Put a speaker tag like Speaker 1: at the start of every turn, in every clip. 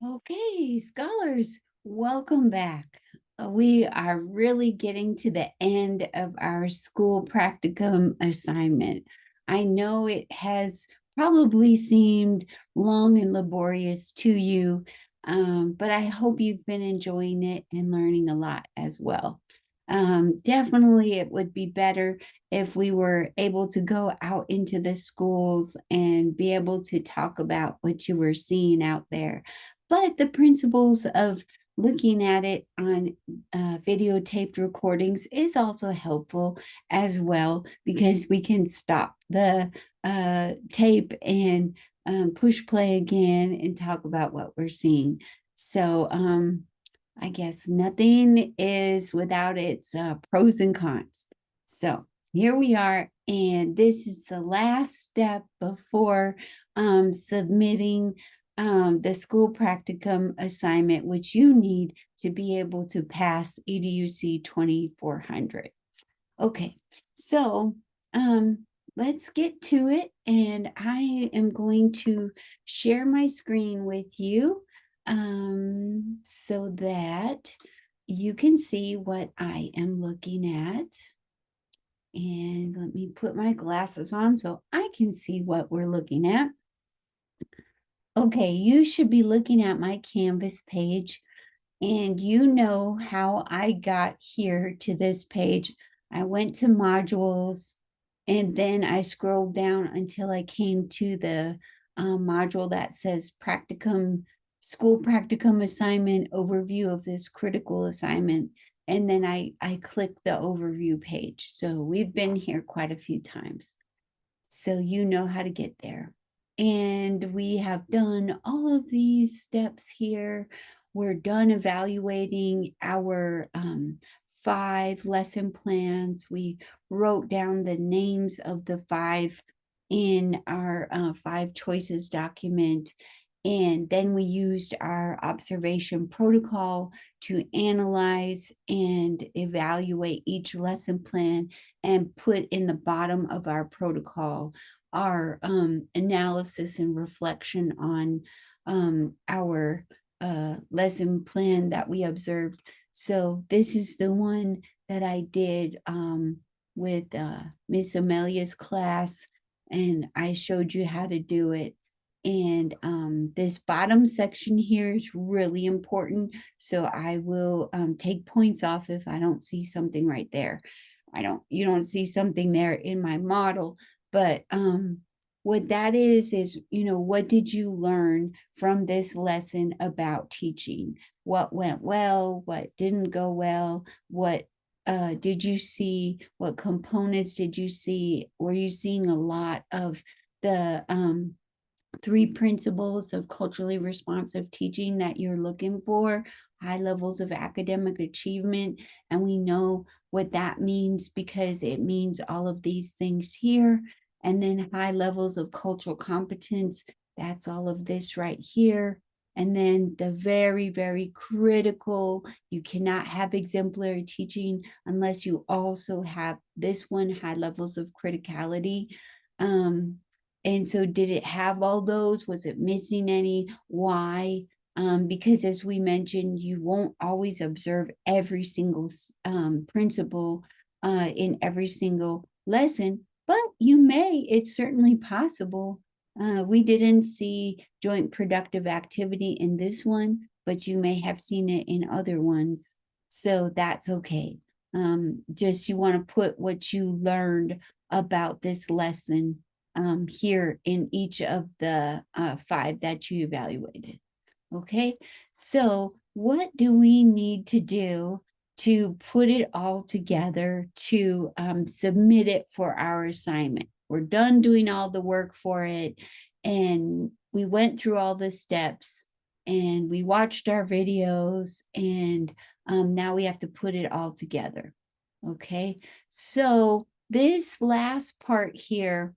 Speaker 1: Okay, scholars, welcome back. We are really getting to the end of our school practicum assignment. I know it has probably seemed long and laborious to you, but I hope you've been enjoying it and learning a lot as well. Definitely, it would be better if we were able to go out into the schools and be able to talk about what you were seeing out there, but the principles of looking at it on videotaped recordings is also helpful as well, because we can stop the tape and push play again and talk about what we're seeing. So I guess nothing is without its pros and cons. So here we are, and this is the last step before submitting the school practicum assignment, which you need to be able to pass EDUC 2400. Okay, so let's get to it, and I am going to share my screen with you so that you can see what I am looking at. And let me put my glasses on so I can see what we're looking at. Okay, you should be looking at my Canvas page, and you know how I got here to this page. I went to modules, and then I scrolled down until I came to the module that says school practicum assignment, overview of this critical assignment. And then I clicked the overview page. So we've been here quite a few times. So you know how to get there. And we have done all of these steps here. We're done evaluating our 5 lesson plans. We wrote down the names of the 5 in our 5 choices document. And then we used our observation protocol to analyze and evaluate each lesson plan and put in the bottom of our protocol our analysis and reflection on our lesson plan that we observed. So this is the one that I did with Miss Amelia's class, and I showed you how to do it. And this bottom section here is really important. So I will take points off if I don't see something right there. You don't see something there in my model, but what that is, what did you learn from this lesson about teaching? What went well? What didn't go well? What did you see? What components did you see? Were you seeing a lot of the 3 principles of culturally responsive teaching that you're looking for? High levels of academic achievement. And we know what that means because it means all of these things here. And then high levels of cultural competence. That's all of this right here. And then the very, very critical, you cannot have exemplary teaching unless you also have this one, high levels of criticality. And so did it have all those? Was it missing any? Why? Because as we mentioned, you won't always observe every single principle in every single lesson, but you may. It's certainly possible. We didn't see joint productive activity in this one, but you may have seen it in other ones. So that's okay. Just you want to put what you learned about this lesson here in each of the 5 that you evaluated. Okay, so what do we need to do to put it all together to submit it for our assignment? We're done doing all the work for it, and we went through all the steps, and we watched our videos, and now we have to put it all together. Okay, so this last part here,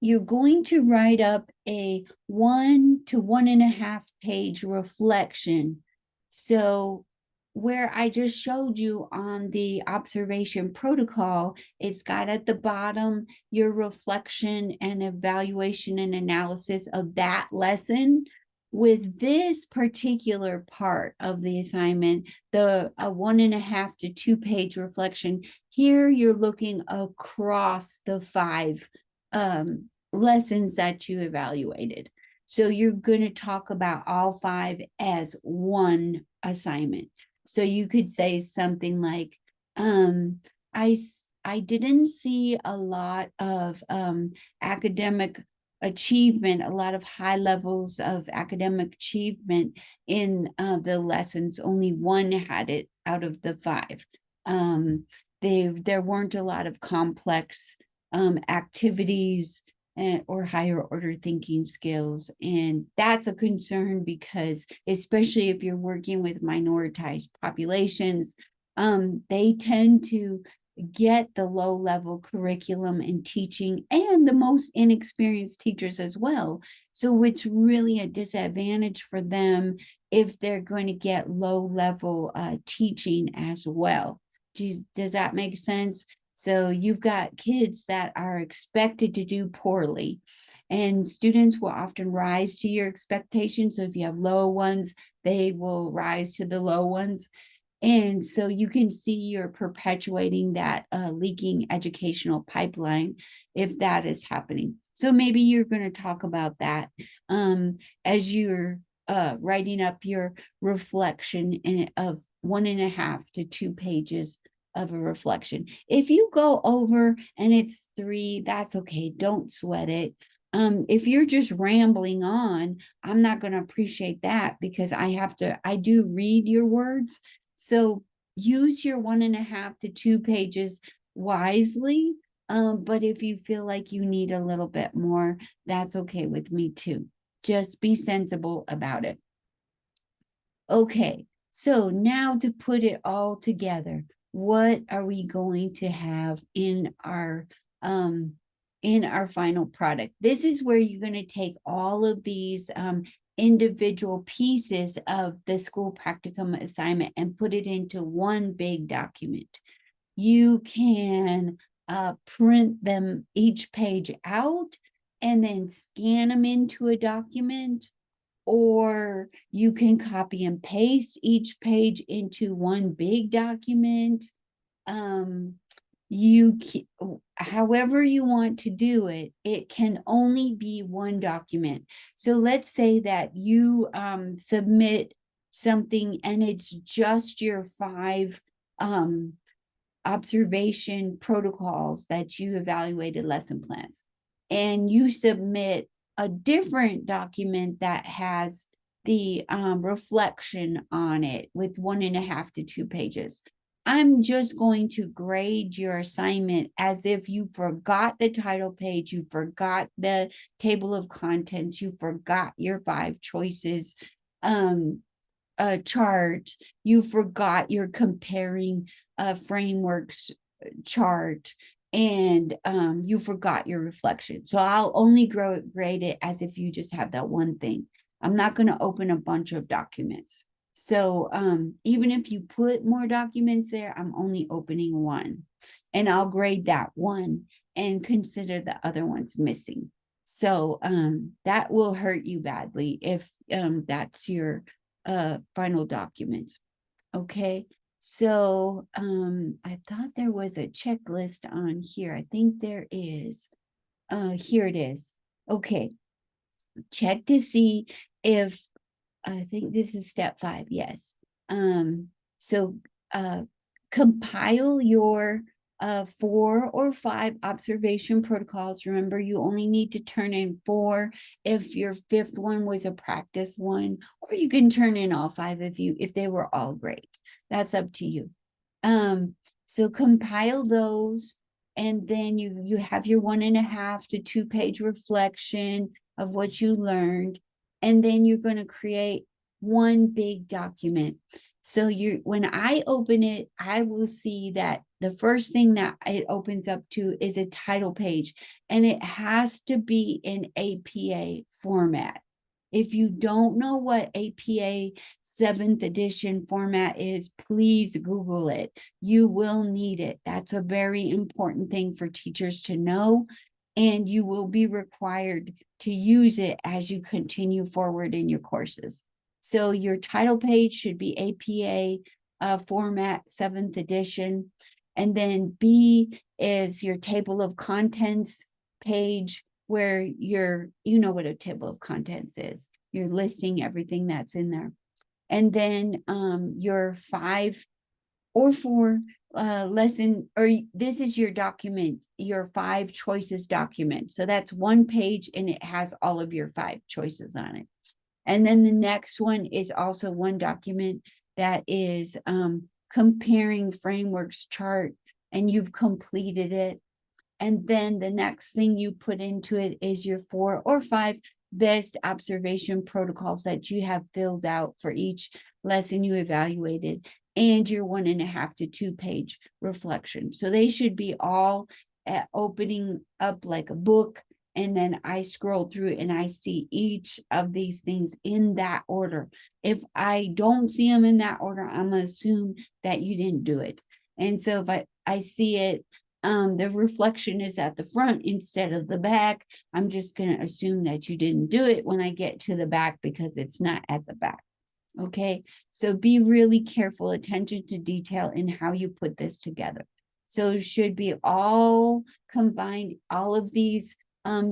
Speaker 1: you're going to write up a 1 to 1.5 page reflection. So where I just showed you on the observation protocol, it's got at the bottom your reflection and evaluation and analysis of that lesson. with this particular part of the assignment, the 1.5 to 2 page reflection, here you're looking across the 5 lessons that you evaluated. So you're going to talk about all 5 as one assignment. So you could say something like, I didn't see a lot of academic achievement, a lot of high levels of academic achievement in the lessons. Only one had it out of the 5. There weren't a lot of complex activities or higher order thinking skills. And that's a concern because, especially if you're working with minoritized populations, they tend to get the low level curriculum and teaching, and the most inexperienced teachers as well. So it's really a disadvantage for them if they're going to get low level teaching as well. Does that make sense? So you've got kids that are expected to do poorly, and students will often rise to your expectations. So if you have low ones, they will rise to the low ones. And so you can see you're perpetuating that leaking educational pipeline if that is happening. So maybe you're going to talk about that as you're writing up your reflection of 1.5 to 2 pages of a reflection. If you go over and it's 3, that's okay. Don't sweat it. If you're just rambling on, I'm not going to appreciate that because I do read your words. So use your 1.5 to 2 pages wisely. But if you feel like you need a little bit more, that's okay with me too. Just be sensible about it. Okay, so now to put it all together, what are we going to have in our final product? This is where you're going to take all of these individual pieces of the school practicum assignment and put it into one big document. You can print them each page out and then scan them into a document, or you can copy and paste each page into one big document. However you want to do it, it can only be one document. So let's say that you submit something and it's just your 5 observation protocols that you evaluated lesson plans, and you submit a different document that has the reflection on it with 1.5 to 2 pages. I'm just going to grade your assignment as if you forgot the title page, you forgot the table of contents, you forgot your 5 choices chart, you forgot your comparing frameworks chart, and you forgot your reflection. So I'll only grade it as if you just have that one thing. I'm not going to open a bunch of documents. So even if you put more documents there, I'm only opening one, and I'll grade that one and consider the other ones missing. So that will hurt you badly if that's your final document. Okay, so I thought there was a checklist on here. I think there is. Here it is. Okay, check to see if, I think this is step 5, yes. So compile your 4 or 5 observation protocols. Remember, you only need to turn in 4 if your 5th one was a practice one, or you can turn in all 5 if they were all great. That's up to you. So compile those, and then you have your 1.5 to 2 page reflection of what you learned, and then you're going to create one big document. So when I open it, I will see that the first thing that it opens up to is a title page, and it has to be in APA format. If you don't know what APA 7th edition format is, please Google it. You will need it. That's a very important thing for teachers to know. and you will be required to use it as you continue forward in your courses. So your title page should be APA format 7th edition. And then B is your table of contents page, where you know what a table of contents is. You're listing everything that's in there. And then your 5 or 4 lesson, or this is your document, your 5 choices document. So that's 1 page and it has all of your 5 choices on it. And then the next one is also 1 document that is comparing frameworks chart, and you've completed it. And then the next thing you put into it is your 4 or 5 best observation protocols that you have filled out for each lesson you evaluated, and your 1.5 to 2 page reflection. So they should be all opening up like a book. And then I scroll through and I see each of these things in that order. If I don't see them in that order, I'm going to assume that you didn't do it. And so if I see it, the reflection is at the front instead of the back, I'm just going to assume that you didn't do it when I get to the back, because it's not at the back. Okay, so be really careful, attention to detail in how you put this together. So it should be all combined. All of these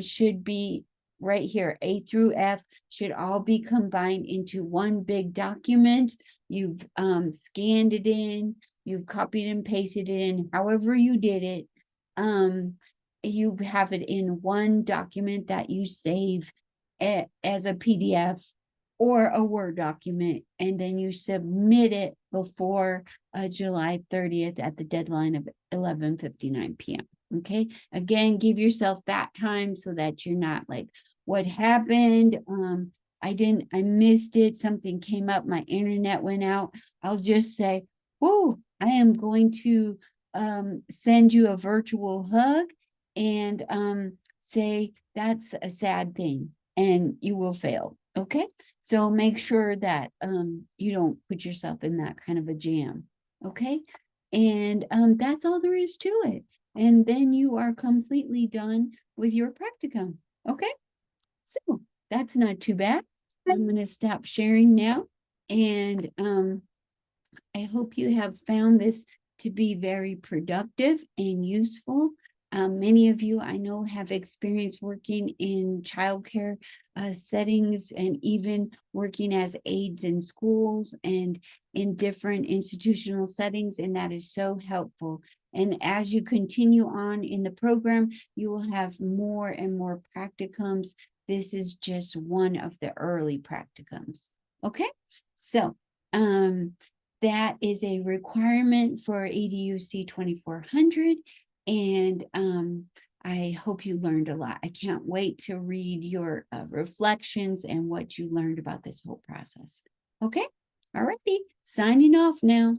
Speaker 1: should be right here. A through F should all be combined into one big document. You've scanned it in, you've copied and pasted it in, however you did it. You have it in one document that you save as a PDF or a Word document, and then you submit it before July 30th at the deadline of 11:59 p.m. Okay, again, give yourself that time so that you're not like, what happened? I missed it. Something came up. My internet went out. I'll just say, whoa, I am going to send you a virtual hug and say that's a sad thing, and you will fail. Okay, so make sure that you don't put yourself in that kind of a jam. Okay, and that's all there is to it. And then you are completely done with your practicum. Okay, so that's not too bad. I'm going to stop sharing now, and I hope you have found this to be very productive and useful. Many of you I know have experience working in childcare settings, and even working as aides in schools and in different institutional settings, and that is so helpful. And as you continue on in the program, you will have more and more practicums. This is just one of the early practicums. Okay, so that is a requirement for EDUC 2400. And I hope you learned a lot. I can't wait to read your reflections and what you learned about this whole process. Okay, all righty, signing off now.